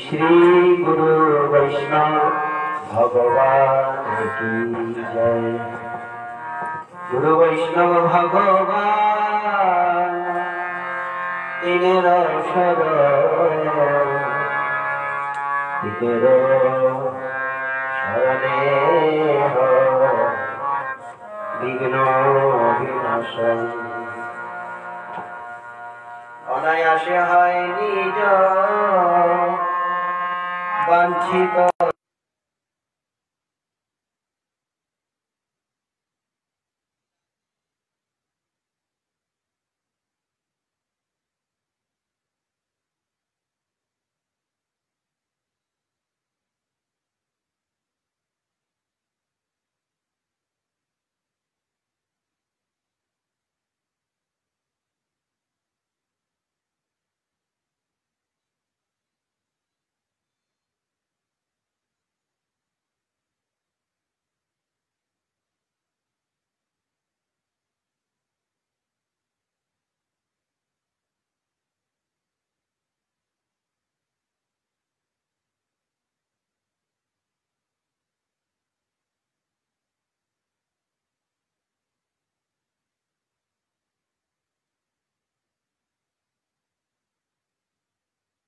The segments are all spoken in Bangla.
श्री गुरु वैष्णव भगवान की जय। गुरु वैष्णव भगवान तिनेरो शरणे हो विघ्न विनाशन। অনায়াসে হয় নিজ বাঞ্ছিত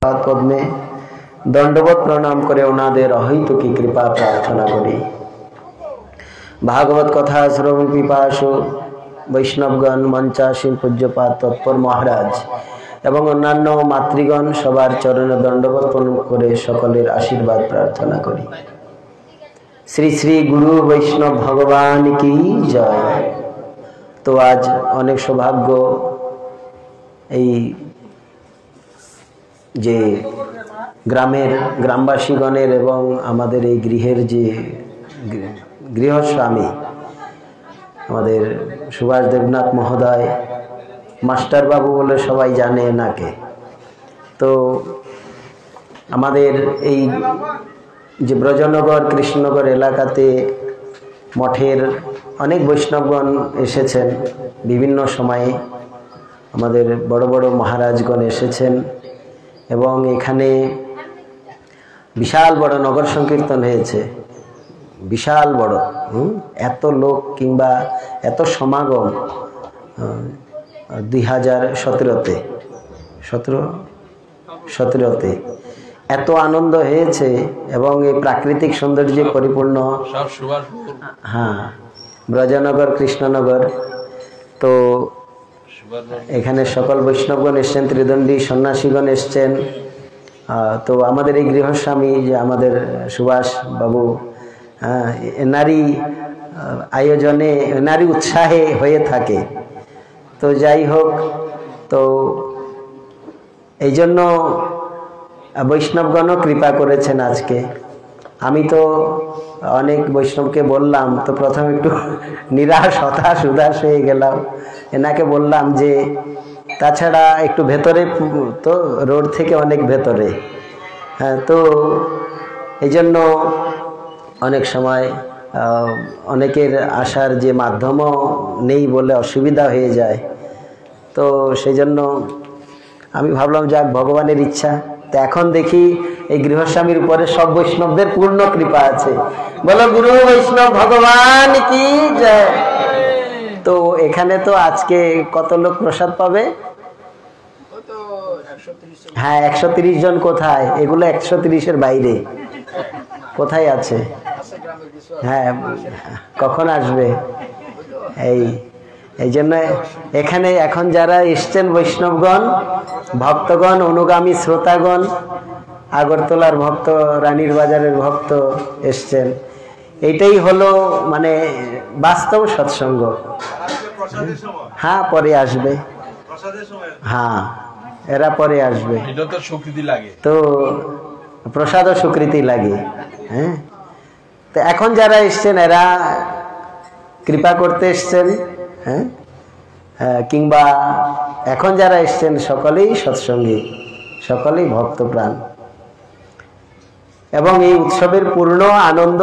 पद में दंडवत प्रणाम करे उनादेर अहैतुकी कृपा प्रार्थना करी। भागवत कथा श्रवण पिपासु वैष्णवगण मंचासीन पूज्यपाद तत्पर महाराज एवं अन्यान्य मातृगण सबार चरणे दंडवत प्रणाम करे सकलेर आशीर्वाद प्रार्थना करी। श्री श्री गुरु वैष्णव भगवान की जय। तो आज अनेक सौभाग्य जे ग्रामेर ग्रामवासीगणेर एवं आमादेर एई गृहेर जे गृहस्वामी आमादेर सुभाष देवनाथ महोदय मास्टर बाबू बोले सबाई जाने एनाके। तो आमादेर एई जे ब्रजनगर कृष्णनगर एलाकाते मठेर अनेक वैष्णवगण एसेछेन विभिन्न समय आमादेर बड़ बड़ महाराजगण एसेछेन एवं एखाने विशाल बड़ नगर संकीर्तन हয়েছে विशाल बड़ एत लोक किंबा एत समागम 2017 एत आनंद হয়েছে এবং এই প্রাকৃতিক সৌন্দর্যে পরিপূর্ণ हाँ ब्रजनगर कृष्णनगर। तो এখানে সকল বৈষ্ণবগণ এসেছেন ত্রিদণ্ডী সন্ন্যাসীগণ এসেছেন। তো আমাদের এই গৃহস্বামী যে আমাদের সুভাষ বাবু নারী আয়োজনে নারী উৎসাহে হয়ে থাকে। তো যাই হোক, তো এই জন্য বৈষ্ণবগণও কৃপা করেছেন আজকে। আমি তো অনেক বৈষ্ণবকে বললাম, তো প্রথমে একটু নিরাশ হতাশ উদাস হয়ে গেলাম। এনাকে বললাম যে তাছাড়া একটু ভেতরে, তো রোড থেকে অনেক ভেতরে, হ্যাঁ, তো এই জন্য অনেক সময় অনেকের আসার যে মাধ্যমও নেই বলে অসুবিধা হয়ে যায়। তো সেই জন্য আমি ভাবলাম যাক ভগবানের ইচ্ছা। তো এখন দেখি এই গৃহস্বামীর উপরে সব বৈষ্ণবদের পূর্ণ কৃপা আছে। বলো গুরু বৈষ্ণব ভগবান কি জয়। তো এখানে তো আজকে কত লোক প্রসাদ পাবে? হ্যাঁ, 130 জন। কোথায় এগুলো? 130-এর বাইরে কোথায় আছে? হ্যাঁ, কখন আসবে? এই জন্য এখানে এখন যারা এসছেন বৈষ্ণবগণ, ভক্তগণ, অনুগামী শ্রোতাগণ, আগরতলার ভক্ত, রানীর বাজারের ভক্ত এসছেন। এইটাই হলো মানে বাস্তব সৎসঙ্গ। হ্যাঁ, পরে আসবে। হ্যাঁ, এরা পরে আসবে। এটা তো স্বীকৃতি লাগে, তো প্রসাদ ও স্বীকৃতি লাগে। হ্যাঁ, তো এখন যারা এসছেন এরা কৃপা করতে এসছেন। হ্যাঁ, কিংবা এখন যারা এসছেন সকলেই সৎসঙ্গী, সকলেই ভক্তপ্রাণ, এবং এই উৎসবের পূর্ণ আনন্দ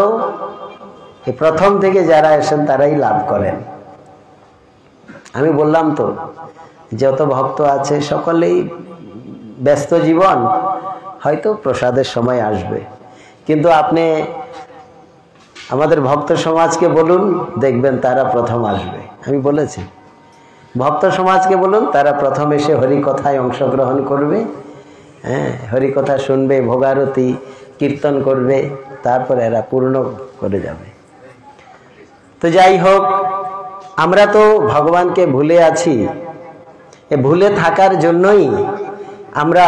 এই প্রথম থেকে যারা এসেন তারাই লাভ করেন। আমি বললাম তো যত ভক্ত আছে সকলেই ব্যস্ত জীবন, হয়তো প্রসাদের সময় আসবে, কিন্তু আপনি আমাদের ভক্ত সমাজকে বলুন, দেখবেন তারা প্রথম আসবে। আমি বলেছি ভক্ত সমাজকে বলুন, তারা প্রথম এসে হরিকথায় অংশগ্রহণ করবে, হ্যাঁ, হরিকথা শুনবে, ভোগারতি কীর্তন করবে, তারপর এরা পূর্ণ করে যাবে। তো যাই হোক, আমরা তো ভগবানকে ভুলে আছি। এ ভুলে থাকার জন্যই আমরা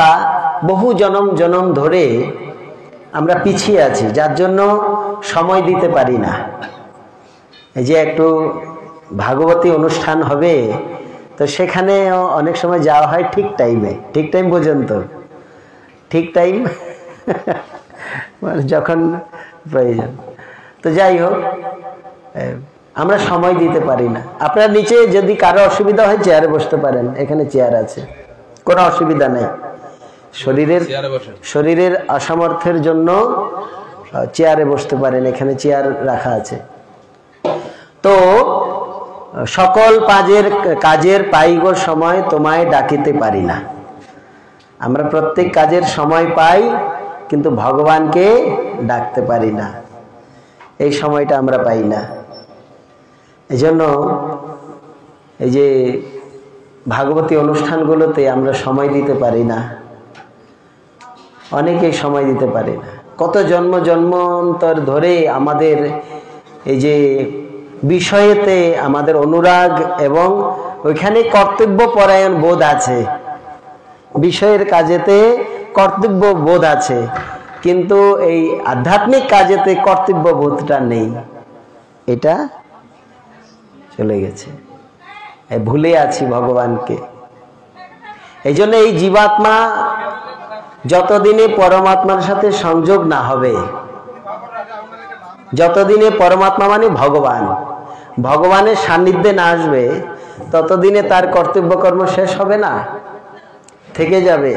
বহু জনম জনম ধরে আমরা পিছিয়ে আছি, যার জন্য সময় দিতে পারি না। এই যে একটু ভাগবতী অনুষ্ঠান হবে, তো সেখানে অনেক সময় যাওয়া হয় ঠিক টাইমে, ঠিক টাইম পর্যন্ত, ঠিক টাইম যখন প্রয়োজন। তো যাই হোক, আমরা সময় দিতে পারি না। আপনার নিচে যদি কারো অসুবিধা হয় চেয়ারে বসতে পারেন, এখানে চেয়ার আছে, কোনো অসুবিধা নেই। শরীরের অসামর্থ্যের জন্য চেয়ারে বসতে পারেন, এখানে চেয়ার রাখা আছে। তো সকল কাজের পাইগো সময় তোমায় ডাকিতে পারি না। আমরা প্রত্যেক কাজের সময় পাই, কিন্তু ভগবানকে ডাকতে পারি না, এই সময়টা আমরা পাই না। এই জন্য এই যে ভাগবতী অনুষ্ঠানগুলোতে আমরা সময় দিতে পারি না, অনেকেই সময় দিতে পারি না। কত জন্ম জন্মান্তর ধরে আমাদের এই যে বিষয়েতে আমাদের অনুরাগ এবং ওইখানে কর্তব্য পরায়ণ বোধ আছে, বিষয়ের কাজেতে কর্তব্য বোধ আছে, কিন্তু এই আধ্যাত্মিক কাজেতে কর্তব্য বোধটা নেই, এটা চলে গেছে, ভুলে আছি ভগবানকে। এই জন্য এই জীবাত্মা যতদিনে পরমাত্মার সাথে সংযোগ না হবে, যতদিনে পরমাত্মা মানে ভগবান, ভগবানের সান্নিধ্যে না আসবে, ততদিনে তার কর্তব্য কর্ম শেষ হবে না, থেকে যাবে।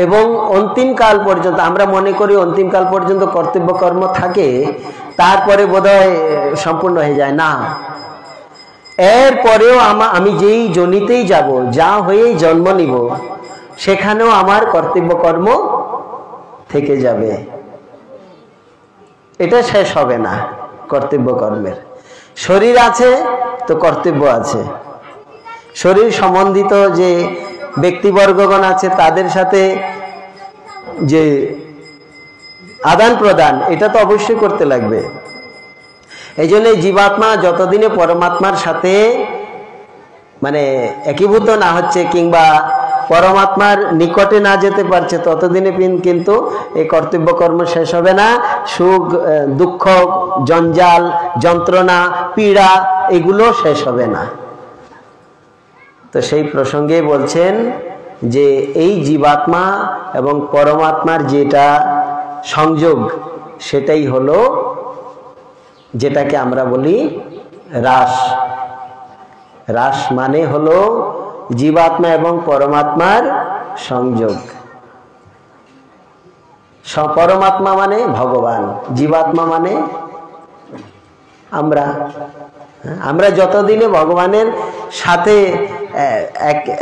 এবং অন্তিমকাল পর্যন্ত আমরা মনে করি অন্তিমকাল পর্যন্ত কর্তব্য কর্ম থাকে, তারপরে বোধহয় সম্পূর্ণ হয়ে যায় না। এরপরেও আমি যেই জনিতেই যাব, যা হয়েই জন্ম নিব, সেখানেও আমার কর্তব্য কর্ম থেকে যাবে, এটা শেষ হবে না কর্তব্য কর্মের। শরীর আছে তো কর্তব্য আছে, শরীর সম্বন্ধিত যে ব্যক্তিবর্গগণ আছে তাদের সাথে যে আদান প্রদান, এটা তো অবশ্যই করতে লাগবে। এই জন্য জীবাত্মা যতদিনে পরমাত্মার সাথে মানে একীভূত না হচ্ছে কিংবা পরমাত্মার নিকটে না যেতে পারছে, ততদিনে কিন্তু এই কর্তব্য কর্ম শেষ হবে না। সুখ দুঃখ জঞ্জাল যন্ত্রণা পীড়া এগুলো শেষ হবে না। তো সেই প্রসঙ্গে বলছেন যে এই জীবাত্মা এবং পরমাত্মার যেটা সংযোগ, সেটাই হলো যেটাকে আমরা বলি রাস। রাস মানে হলো জীবাত্মা এবং পরমাত্মার সংযোগ। পরমাত্মা মানে ভগবান, জীবাত্মা মানে আমরা যতদিনে ভগবানের সাথে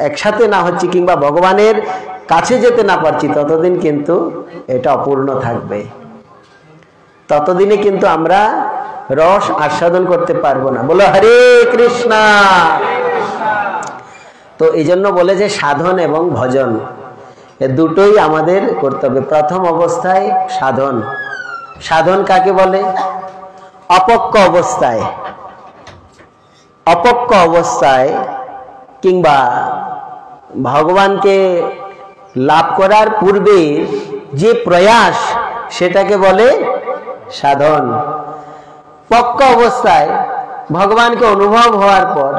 একসাথে না হচ্ছি কিংবা ভগবানের কাছে যেতে না পারছি, ততদিন কিন্তু এটা অপূর্ণ থাকবে, ততদিনে কিন্তু আমরা রস আস্বাদন করতে পারবো না। বলো হরে কৃষ্ণা। তো এই জন্য বলে যে সাধন এবং ভজন এ দুটোই আমাদের করতে হবে। প্রথম অবস্থায় সাধন। সাধন কাকে বলে? অপক্ক অবস্থায়, অপক্ক অবস্থায় কিংবা ভগবানকে লাভ করার পূর্বে যে প্রয়াস, সেটাকে বলে সাধন। পক্ক অবস্থায় ভগবানকে অনুভব হওয়ার পর,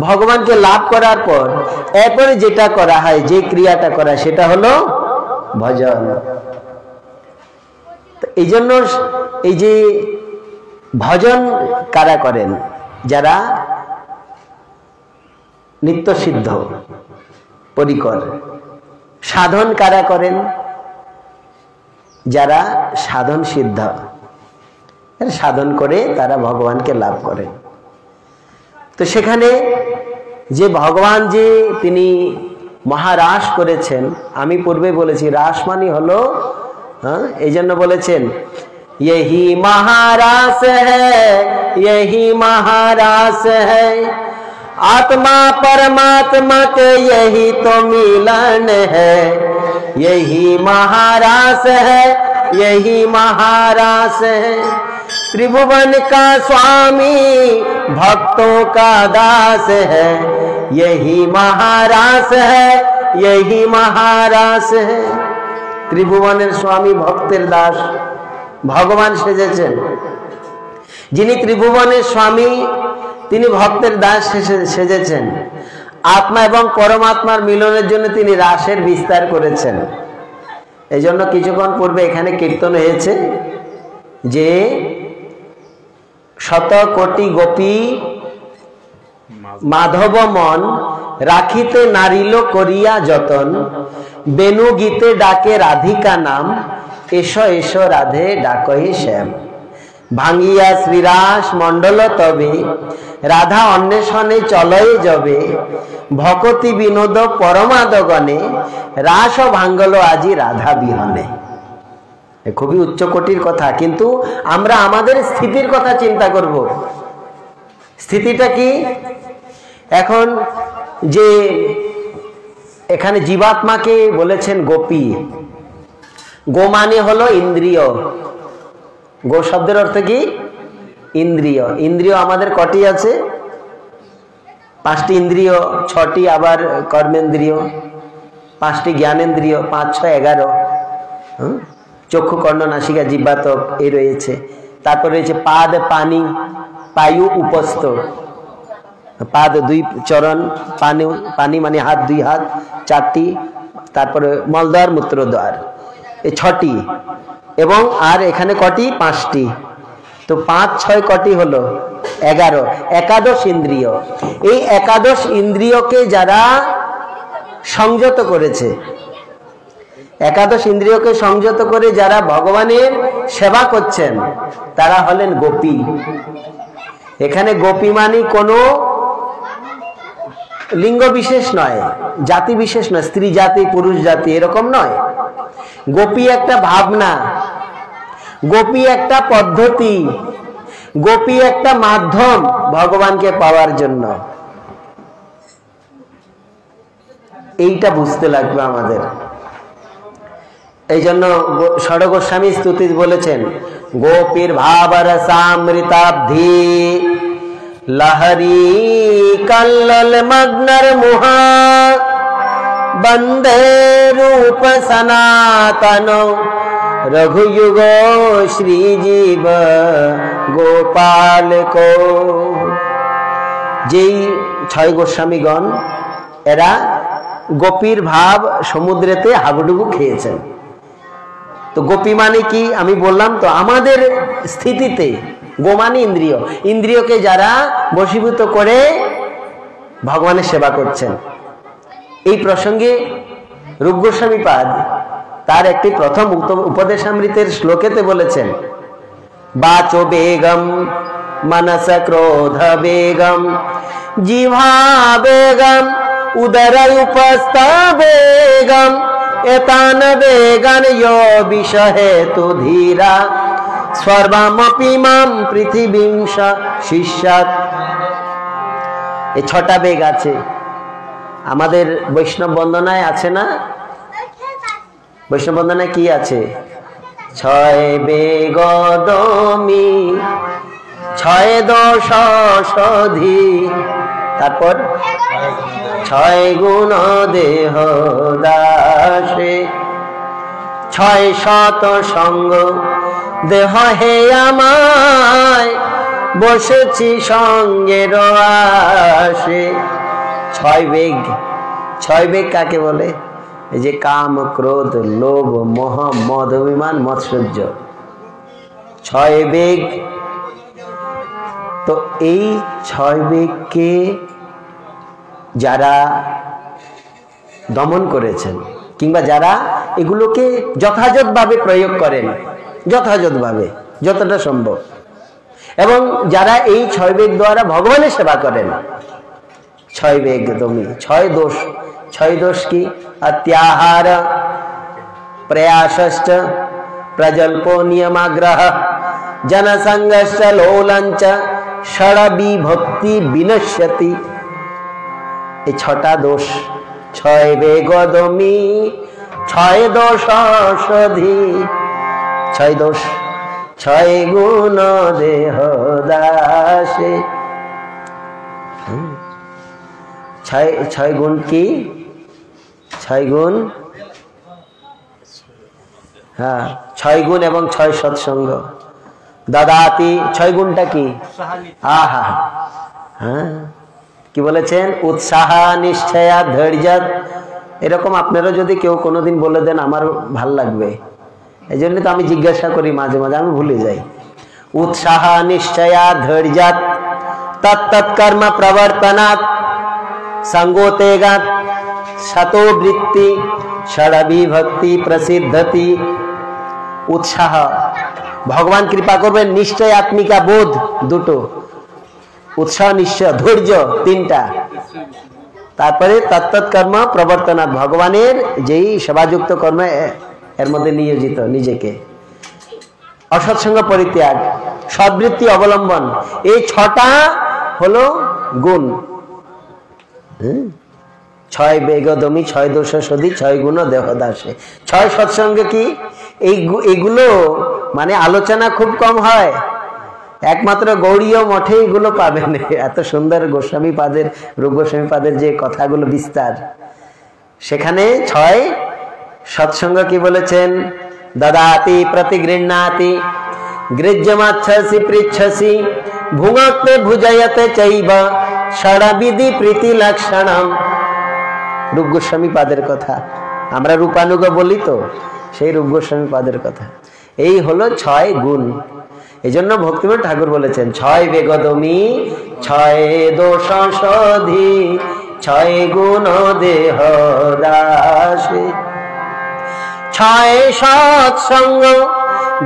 ভগবানকে লাভ করার পর এরপরে যেটা করা হয়, যে ক্রিয়াটা করা, সেটা হলো ভজন। এই জন্য এই যে ভজন কারা করেন? যারা নিত্য সিদ্ধ পরিকর, সাধন কারা করেন? যারা সাধন সিদ্ধ, সাধন করে তারা ভগবানকে লাভ করেন। তো সেখানে যে ভগবান যে তিনি মহারাস করেছেন, আমি পূর্বে বলেছি রাস মানে হলো, এই জন্য বলেছেন यही महारास है, यही महारास है, आत्मा परमात्मा के यही तो मिलन है, यही महारास है, यही महारास है। त्रिभुवन का स्वामी भक्तों का दास है, यही महारास है, यही महारास है। त्रिभुवनेर स्वामी भक्तेर दास भगवान सेजेছেন। যিনি ত্রিভুবনের স্বামী তিনি ভক্তের দাস সেজেছেন। আত্মা এবং পরমাত্মার মিলনের জন্য তিনি রাসের বিস্তার করেছেন। এই জন্য কিছুক্ষণ পূর্বে এখানে কীর্তন হয়েছে যে শত কোটি গোপী মাধব মন রাখিতে নারিল করিয়া যতন, বেনু গীতে ডাকে রাধিকা নাম, এসো এসো রাধে ডাকহে শ্যাম। ভাঙ্গিয়া শ্রীরাস মণ্ডল তবে, রাধা অন্বেষণে চলয়ে যাবে, ভকতি বিনোদ পরমাদগণে, রাস ভাঙ্গল আজি রাধা বিহনে। খুবই উচ্চকোটির কথা, কিন্তু আমরা আমাদের স্থিতির কথা চিন্তা করব। স্থিতিটা কি? এখন যে এখানে জীবাত্মাকে বলেছেন গোপী, গো মানে হলো ইন্দ্রিয়। গো শব্দের অর্থ কি? ইন্দ্রিয়। ইন্দ্রিয় আমাদের কটি আছে? 5টি ইন্দ্রিয়, 6টি আবার কর্মেন্দ্রিয়, 5টি জ্ঞানেন্দ্রিয়, 5 6 11। চক্ষু কর্ণ নাসিকা জিহ্বা ত্বক এই রয়েছে। তারপর রয়েছে পাদ পানি পায়ু উপস্থ, পাদ 2 চরণ, পানি পানি মানে হাত 2 হাত 4টি, তারপরে মলদ্বার মূত্রদ্বার এই 6টি, এবং আর এখানে কটি? 5টি। তো 5 6 কটি হলো? 11। একাদশ ইন্দ্রিয়। এই একাদশ ইন্দ্রিয়কে যারা সংযত করেছে, একাদশ ইন্দ্রিয়কে সংযত করে যারা ভগবানের সেবা করছেন তারা হলেন গোপী। এখানে গোপী মানে কোনো লিঙ্গ বিশেষ নয়, জাতি বিশেষ নয়, স্ত্রী জাতি পুরুষ জাতি এরকম নয়। গোপী একটা ভাবনা, গোপী একটা পদ্ধতি, গোপী একটা মাধ্যম ভগবানকে পাওয়ার জন্য। এইটা বুঝতে লাগবে আমাদের। এই জন্য ষড় গোস্বামী স্তুতি বলেছেন, গোপীর ভাবরসামৃতাব্ধি লহরি কল্লল মগ্নর মুহা, বন্দে রূপ সনাতন রঘুযুগ শ্রীজীব গোপাল কো। যেই 6 গোস্বামীগণ এরা গোপীর ভাব সমুদ্রেতে হাবুডুবু খেয়েছেন। তো গোপী মানে কি আমি বললাম তো, আমাদের স্থিতিতে গো মানে ইন্দ্রিয়, ইন্দ্রিয়কে যারা বশীভূত করে ভগবানের সেবা করছেন। এই প্রসঙ্গে রূপ গোস্বামী পাদ তার একটি প্রথম উপদেশামৃতের শ্লোকেতে বলেছেন, বাচো বেগম मनस क्रोध बेगम जिह्वा बेगम उदर उपस्थ बेगम एतान बेगन यो विषहे तु धीरा सर्वमपि मां पृथिवीं शिष्यात्। এই 6টা বেগ আছে আমাদের বৈষ্ণব বন্দনায় আছে না? বৈষ্ণব বন্দনায় কি আছে? 6 বেগ দমি 6 দোষ সধি, তারপর 6 গুণ দেহ দাসে 6 শত সঙ্গ দেহ হে আমায় বসেছি সঙ্গের আসে। 6 বেগ, 6 বেগ কাকে বলে? এই যে কাম ক্রোধ লোভ মোহ মদ অভিমান মৎসর্য 6 বেগ। তো এই 6 বেগকে যারা দমন করেছেন, কিংবা যারা এগুলোকে যথাযথভাবে প্রয়োগ করেন, যথাযথভাবে যতটা সম্ভব, এবং যারা এই 6 বেগ দ্বারা ভগবানের সেবা করেন। 6 বেগ তুমি 6 দোষ। 6 দোষ কি? अत्याहार, प्रयासश्च, प्रजल्पो नियमाग्रह, जनसंगश्च लोलञ्च, षड्विभक्ति विनश्यति। ये 6টা দোষ। 6 বেগদমি 6 দোষ সধি। 6 দোষ 6 গুণ দেহ দাসে। 6 গুণ কি? 6 গুণ, হ্যাঁ 6 গুণ এবং 6 সৎসঙ্গ। দাদাতি 6 গুণটা কি? আহা, হ্যাঁ কি বলেছেন? উৎসাহ, নিশ্চয়া, ধৈর্য। এরকম আপনারা যদি কেউ কোনোদিন বলে দেন আমার ভাল লাগবে। এই জন্য তো আমি জিজ্ঞাসা করি মাঝে মাঝে, আমি ভুলে যাই। উৎসাহ, নিশ্চয়া, ধৈর্য, তৎকর্ম প্রবর্তনাৎ, संगोतेगात, शतो वृत्ति, षड्विभक्ति प्रसिद्धति। उत्साह, भगवान कृपा करबेन। निश्चय, आत्मिका बोध, दुटो। उत्साह, निश्चय, धैर्य, 3টা। তারপরে তৎকর্ম প্রবর্তনাৎ, ভগবানের যেই সেবাযুক্ত কর্ম এর মধ্যে নিয়োজিত নিজেকে। অসৎসঙ্গ পরিত্যাগ, সদ্বৃত্তি অবলম্বন। এই 6টা হলো গুণ। 6 বেগদমি 6 দোষ সধি 6 গুণ দেহদাসে। 6 সৎসঙ্গে কি? এইগুলো মানে আলোচনা খুব কম হয়, একমাত্র গৌড়ীয় মঠে এগুলো পাবেন। এত সুন্দর গোস্বামী পাদের, রূপ গোস্বামী পাদের যে কথাগুলো বিস্তার, সেখানে 6 সৎসঙ্গ কি বলেছেন? দদাতি প্রতিগৃহ্ণাতি, গৃহ্যমাচ্ছসি পৃচ্ছসি, ভুঙ্ক্তে ভুজয়তে চৈব, ষড়বিধি প্রীতি লক্ষণম। রূপ গোস্বামী পাদের কথা, আমরা রূপানুগ বলি তো, সেই রূপ গোস্বামী পাদের কথা। এই হলো 6 গুণ। এই জন্য ভক্তিবিনোদ ঠাকুর বলেছেন 6 বেগদমি 6 দোষ সধি 6 গুণ দেহ দাসে। 6 সৎসঙ্গ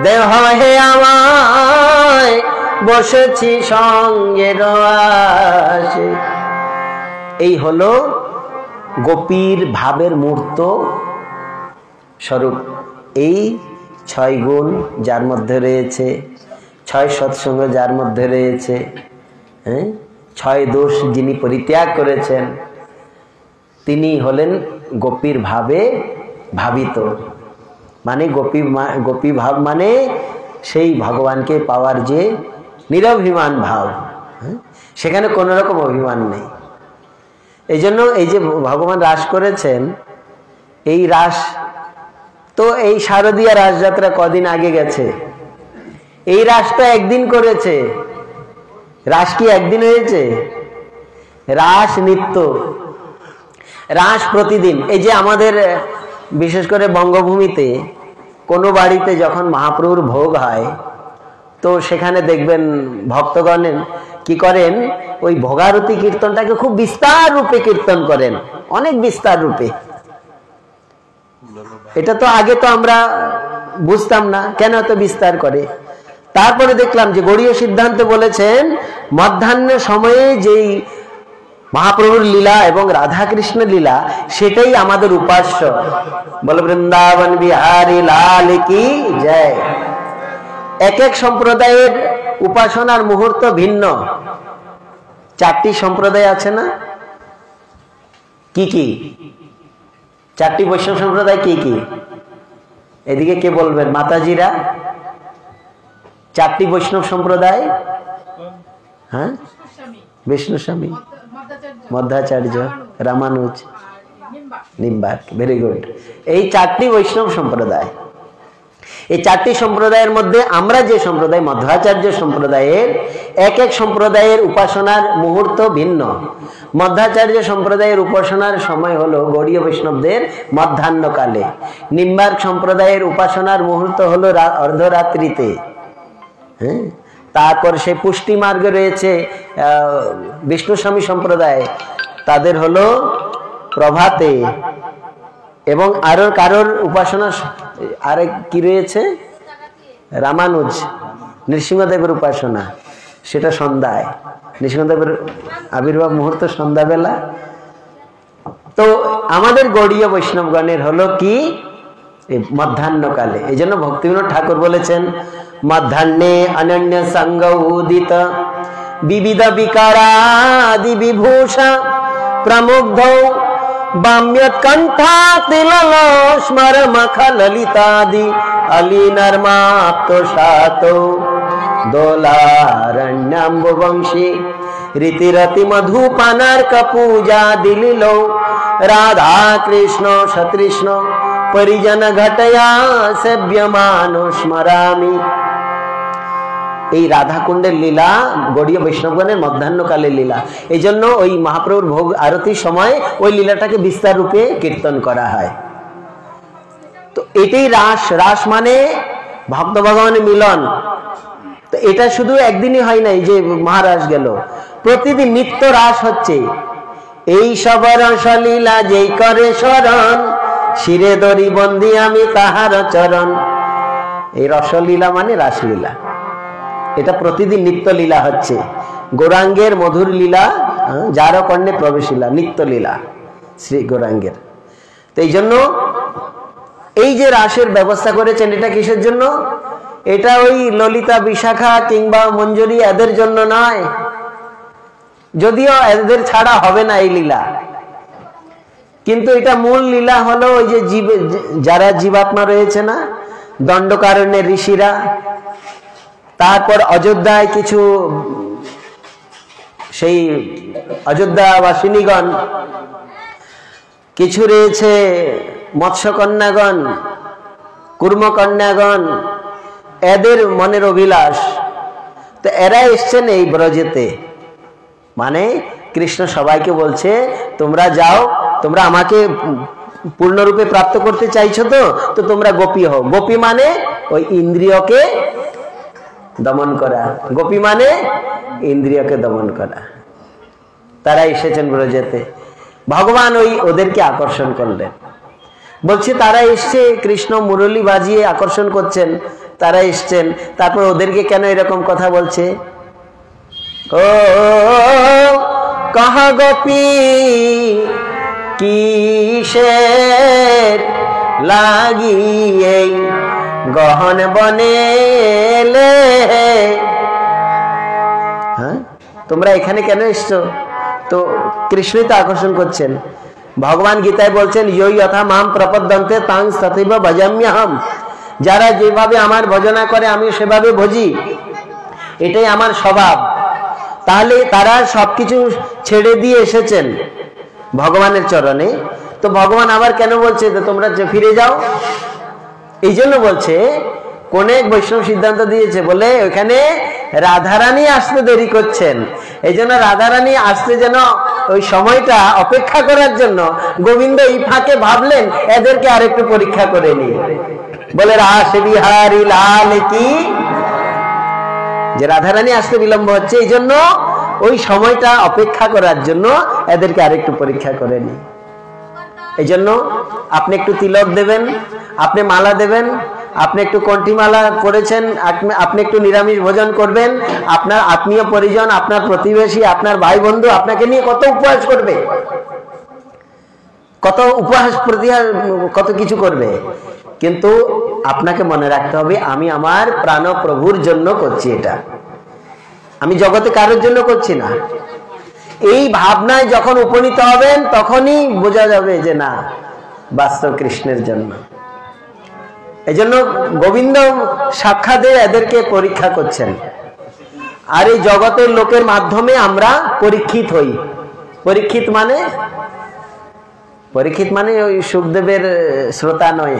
দেহ হে আমায়, বসেছি সঙ্গে রসে। এই হলো গোপীর ভাবের মূর্ত স্বরূপ। এই 6 গুণ যার মধ্যে রয়েছে, 6 সৎসঙ্গ যার মধ্যে রয়েছে, 6 দোষ যিনি পরিত্যাগ করেছেন, তিনি হলেন গোপীর ভাবে ভাবিত। মানে গোপী ভাব মানে সেই ভগবানকে পাওয়ার যে নিরভিমান ভাব, সেখানে কোনো রকম অভিমান নেই। এই জন্য এই যে ভগবান রাস করেছেন, এই রাস তো এই শারদীয়া রাসযাত্রা কদিন আগে গেছে। এই রাসটা একদিন করেছে। রাস কি একদিন হয়েছে? রাস নিত্য, রাস প্রতিদিন। এই যে আমাদের বিশেষ করে বঙ্গভূমিতে কোনো বাড়িতে যখন মহাপ্রভুর ভোগ হয়, তো সেখানে দেখবেন ভক্তগণ কি করেন, ওই ভোগারতি কীর্তনটাকে খুব বিস্তার রূপে কীর্তন করেন, অনেক বিস্তার রূপে। এটা তো আগে তো আমরা বুঝতাম না কেন এত বিস্তার করে। তারপরে দেখলাম যে গৌড়ীয় সিদ্ধান্তে বলেছেন মধ্যাহ্ন সময়ে যেই মহাপ্রভুর লীলা এবং রাধা কৃষ্ণের লীলা, সেটাই আমাদের উপাস্য। বল বৃন্দাবন বিহারী লাল কি জয়। এক এক সম্প্রদায়ের উপাসনার মুহূর্ত ভিন্ন। 4টি সম্প্রদায় আছে না? কি কি 4টি বৈষ্ণব সম্প্রদায় কি কি? এদিকে কে বলবেন? মাতাজিরা 4টি বৈষ্ণব সম্প্রদায়। হ্যাঁ, বিষ্ণু স্বামী, মধ্যাচার্য, রামানুজ, নিম্বার্ক। Very good. এই 4টি বৈষ্ণব সম্প্রদায়। এই 4টি সম্প্রদায়ের মধ্যে আমরা যে সম্প্রদায়, মধ্যাচার্য সম্প্রদায়ের, এক এক সম্প্রদায়ের উপাসনার মুহূর্ত ভিন্ন। মধ্যাচার্য সম্প্রদায়ের উপাসনার সময় হলো গৌড়ীয় বৈষ্ণবদের মধ্যাহ্নকালে। নিম্বার্ক সম্প্রদায়ের উপাসনার মুহূর্ত হলো অর্ধরাত্রিতে। হ্যাঁ, তারপর সেই পুষ্টি মার্গে রয়েছে বিষ্ণু স্বামী সম্প্রদায়, তাদের হলো প্রভাতে। এবং আরো কারোর উপাসনা আরেক কি রয়েছে, রামানুজ নৃসিংহদেবের উপাসনা, সেটা সন্ধ্যায়, নৃসিংহদেবের আবির্ভাব মুহূর্ত সন্ধ্যাবেলা। তো আমাদের গৌড়ীয় বৈষ্ণবগণের হলো কি মধ্যাহ্নকালে। এই জন্য ভক্তিবিনোদ ঠাকুর বলেছেন মধ্যাহ্নে অনন্য সঙ্গ উদিত বিবিধ বিকারাদি বিভূষা প্রমুগ্ধ বাম্যৎকণ্ঠা তিলল স্মর মখ ললিতাদি অলিনর্মাপ্ত শাত দোলারণ্যাম্ব বংশী রীতিরতি মধুপানার্ক পূজা দিলিল রাধা কৃষ্ণ সতৃষ্ণ পরিজন ঘটয়া সেব্যমানো স্মরামি। এই রাধাকুণ্ডের লীলা গৌড়ীয় বৈষ্ণবগণের মধ্যাহ্নকালের লীলা। এই জন্য ওই মহাপ্রভুর ভোগ আরতির সময় ওই লীলাটাকে বিস্তার রূপে কীর্তন করা হয়। তো এটাই রাস, রাস মানে ভক্ত ভগবানের মিলন। তো এটা শুধু একদিনই হয় নাই যে মহারাস গেল, প্রতিদিন নিত্য রাস হচ্ছে। এই সব রসলীলা যেই করে স্মরণ, শিরে দরি বন্দি আমি তাহার চরণ। এই রসলীলা মানে রাসলীলা, এটা প্রতিদিন নিত্য লীলা হচ্ছে। গৌরাঙ্গের মধুর লীলা, যার কর্ণে প্রবেশিলা, নিত্য লীলা শ্রী গৌরাঙ্গের। তো এই জন্য এই যে রাসের ব্যবস্থা করেছেন, এটা কিসের জন্য? এটা ওই ললিতা বিশাখা কিংবা মঞ্জুরি এদের জন্য নয়, যদিও এদের ছাড়া হবে না এই লীলা, কিন্তু এটা মূল লীলা হলো ওই যে যারা জীবাত্মা রয়েছে না, দণ্ডকারণ্যের ঋষিরা, তারপর অযোধ্যায় কিছু সেই অযোধ্যাবাসিনীগণ, কিছু রয়েছে মৎস্যকন্যাগণ, কুর্মকন্যাগণ, এদের মনের অভিলাষ। তো এরা এসছেন এই ব্রজেতে, মানে কৃষ্ণ সবাইকে বলছে তোমরা যাও, তোমরা আমাকে পূর্ণরূপে প্রাপ্ত করতে চাইছো, তো তোমরা গোপী হও। গোপী মানে ওই ইন্দ্রিয়কে দমন করা, গোপী মানে ইন্দ্রিয়কে দমন করা। তারা এসেছেন ব্রজেতে, ভগবান ওই ওদেরকে আকর্ষণ করলেন। বলছে তারা এসছে, কৃষ্ণ মুরলী বাজিয়ে আকর্ষণ করছেন, তারা এসছেন। তারপর ওদেরকে কেন এরকম কথা বলছে? ও কহ গোপী কিসের লাগিয়ে গহন বনেলে, হ্যাঁ তোমরা এখানে কেন এসছো? তো কৃষ্ণই তো আকর্ষণ করছেন। ভগবান গীতায় বলছেন ইয়ো যথা মাম প্রপদ্যন্তে তাং তথৈব ভজাম্যহম। যারা যেভাবে আমার ভজনা করে আমি সেভাবে ভজি, এটাই আমার স্বভাব। তাহলে তারা সবকিছু ছেড়ে দিয়ে এসেছেন ভগবানের চরণে। তো ভগবান আবার কেন বলছে যে তোমরা ফিরে যাও? এই জন্য বলছে, কোন এক বৈষ্ণব সিদ্ধান্ত দিয়েছে, বলে ওখানে রাধারানী আসতে দেরি করছেন, এই জন্য রাধারানী আসতে যেন ওই সময়টা অপেক্ষা করার জন্য গোবিন্দ এই ফাঁকে ভাবলেন এদেরকে আরেকটু পরীক্ষা করে নি। বলে রাস বিহারী লাল কি, যে রাধারানী আসতে বিলম্ব হচ্ছে, এই জন্য ওই সময়টা অপেক্ষা করার জন্য এদেরকে আরেকটু পরীক্ষা করে নি। এই জন্য আপনি একটু তিলক দেবেন, আপনি মালা দেবেন, আপনি একটু কণ্ঠিমালা পড়েছেন, আপনি একটু নিরামিষ ভোজন করবেন, আপনার আত্মীয় পরিজন, আপনার প্রতিবেশী, আপনার ভাই বন্ধু আপনাকে নিয়ে কত উপহাস করবে, কত উপহাস প্রতিহাস কত কিছু করবে। কিন্তু আপনাকে মনে রাখতে হবে আমি আমার প্রাণ প্রভুর জন্য করছি, এটা আমি জগতে কারোর জন্য করছি না। এই ভাবনায় যখন উপনীত হবেন তখনই বোঝা যাবে যে না, বাস্তব কৃষ্ণের জন্য। এই জন্য গোবিন্দ সাক্ষাৎ এদেরকে পরীক্ষা করছেন। আর এই জগতের লোকের মাধ্যমে আমরা পরীক্ষিত হই। পরীক্ষিত মানে ওই সুখদেবের শ্রোতা নয়,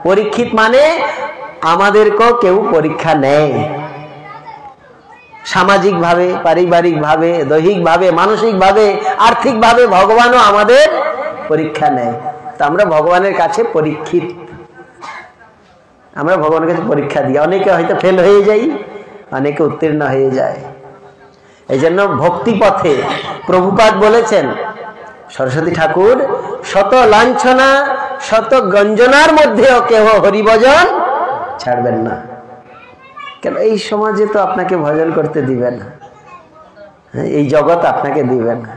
পরীক্ষিত মানে আমাদেরকেও কেউ পরীক্ষা নেয়, সামাজিক ভাবে, পারিবারিক ভাবে, দৈহিক ভাবে, মানসিক ভাবে, আর্থিক ভাবে ভগবানও আমাদের পরীক্ষা নেয়। তা আমরা ভগবানের কাছে পরীক্ষিত, আমরা ভগবানের কাছে পরীক্ষা দিই। অনেকে হয়তো ফেল হয়ে যাই, অনেকে উত্তীর্ণ হয়ে যায়। এই জন্য ভক্তি পথে প্রভুপাদ বলেছেন, সরস্বতী ঠাকুর শত লাঞ্ছনা শত গঞ্জনার মধ্যেও কেহ হরিভজন ছাড়বেন না। কেন এই সমাজে তো আপনাকে ভজন করতে দিবে না, এই জগৎ আপনাকে দিবে না।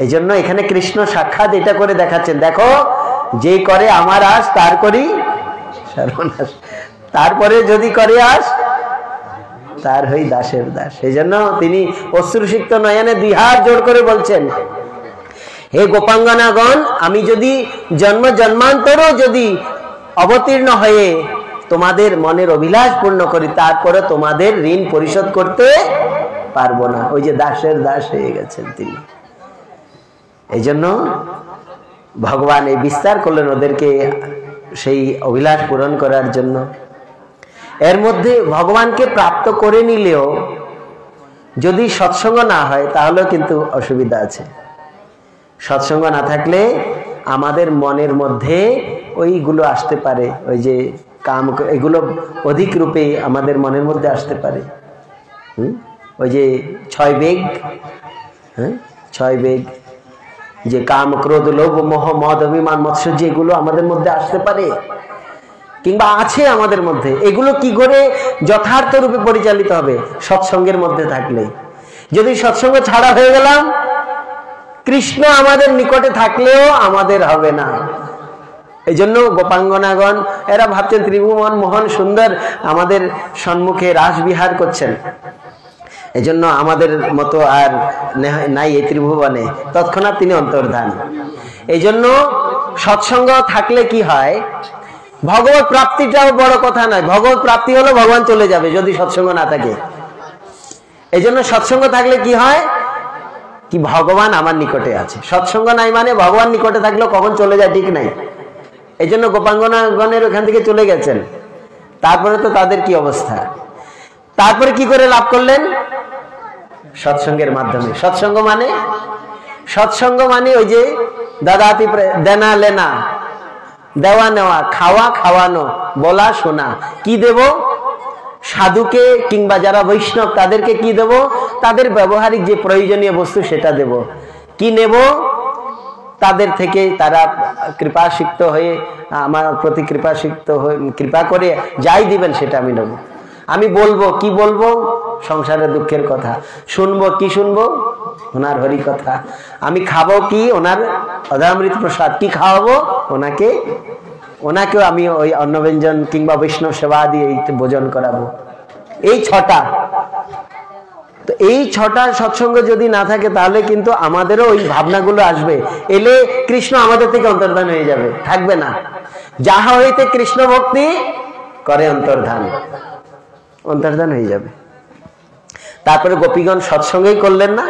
এই জন্য এখানে কৃষ্ণ সাক্ষাৎ এটা করে দেখাচ্ছেন, দেখো যে করে আমার আস তার করি সর্বনাশ, তারপরে যদি করে আস তার হই দাসের দাস। এই জন্য তিনি অশ্রুসিক্ত নয়নে দুই হাত জোড় করে বলছেন, হে গোপাঙ্গনাগণ, আমি যদি জন্ম জন্মান্তরও যদি অবতীর্ণ হয়ে তোমাদের মনের অভিলাষ পূর্ণ করি, তারপরে তোমাদের ঋণ পরিশোধ করতে পারবো না। ওই যে দাসের দাস হয়ে গেছেন তিনি। এই জন্য ভগবান এই বিস্তার করলেন ওদেরকে সেই অভিলাষ পূরণ করার জন্য। এর মধ্যে ভগবানকে প্রাপ্ত করে নিলেও যদি সৎসঙ্গ না হয় তাহলে কিন্তু অসুবিধা আছে। সৎসঙ্গ না থাকলে আমাদের মনের মধ্যে ওইগুলো আসতে পারে, ওই যে কাম, এগুলো অধিক রূপে আমাদের মনের মধ্যে আসতে পারে। ওই যে 6 বেগ, 6 বেগ, যে কাম, ক্রোধ, লোভ, মোহ, মদ, অভিমান, মৎসর্য, এগুলো আমাদের মধ্যে আসতে পারে কিংবা আছে আমাদের মধ্যে। এগুলো কি করে যথার্থ রূপে পরিচালিত হবে? সৎসঙ্গের মধ্যে থাকলে। যদি সৎসঙ্গ ছাড়া হয়ে গেলাম, কৃষ্ণ আমাদের নিকটে থাকলেও আমাদের হবে না। এই জন্য গোপাঙ্গনাগণ এরা ভাবছেন ত্রিভুবন মোহন সুন্দর আমাদের সম্মুখে রাস বিহার করছেন, এই জন্য আমাদের মতো আর নাই এই ত্রিভুবনে। তৎক্ষণাৎ তিনি অন্তর্ধান। এই জন্য সৎসঙ্গ থাকলে কি হয়, ভগবত প্রাপ্তিটাও বড় কথা নয়। ভগবত প্রাপ্তি হলো ভগবান চলে যাবে যদি সৎসঙ্গ না থাকে। এই জন্য সৎসঙ্গ থাকলে কি হয়, কি ভগবান আমার নিকটে আছে। সৎসঙ্গ নাই মানে ভগবান নিকটে থাকলেও কখন চলে যায় ঠিক নাই। এই জন্য গোপাঙ্গনাগণের ওখান থেকে চলে গেছেন, তারপরে তো তাদের কি অবস্থা। তারপরে কি করে লাভ করলেন? সৎসঙ্গের মাধ্যমে। সৎসঙ্গ মানে ওই যে দাদাতি দেনা লেনা, দেওয়া নেওয়া, খাওয়া খাওয়ানো, বলা শোনা। কি দেব? সাধুকে কিংবা যারা বৈষ্ণব তাদেরকে কি দেব? তাদের ব্যবহারিক যে প্রয়োজনীয় বস্তু সেটা দেব। কি নেব? তাদের থেকে তারা কৃপাসিক্ত হয়ে আমার প্রতি কৃপাসিক্ত হয়ে কৃপা করে যাই দিবেন সেটা আমি নেব। আমি বলবো, কি বলবো? সংসারের দুঃখের কথা। শুনবো, কি শুনবো? ওনার হরি কথা। আমি খাবো কি? ওনার অধামৃত প্রসাদ। কি খাওয়াবো? ওনাকেও আমি ওই অন্নব্যঞ্জন কিংবা বৈষ্ণব সেবা দিয়ে ভোজন করাবো। এই 6টা। তো এই 6টা সৎসঙ্গ যদি না থাকে তাহলে কিন্তু আমাদেরও ওই ভাবনাগুলো আসবে, এলে কৃষ্ণ আমাদের থেকে অন্তর্ধান হয়ে যাবে, থাকবে না। যাহা হইতে কৃষ্ণ ভক্তি করে অন্তর্ধান হয়ে যাবে। তারপরে গোপীগণ সৎসঙ্গই করলেন না।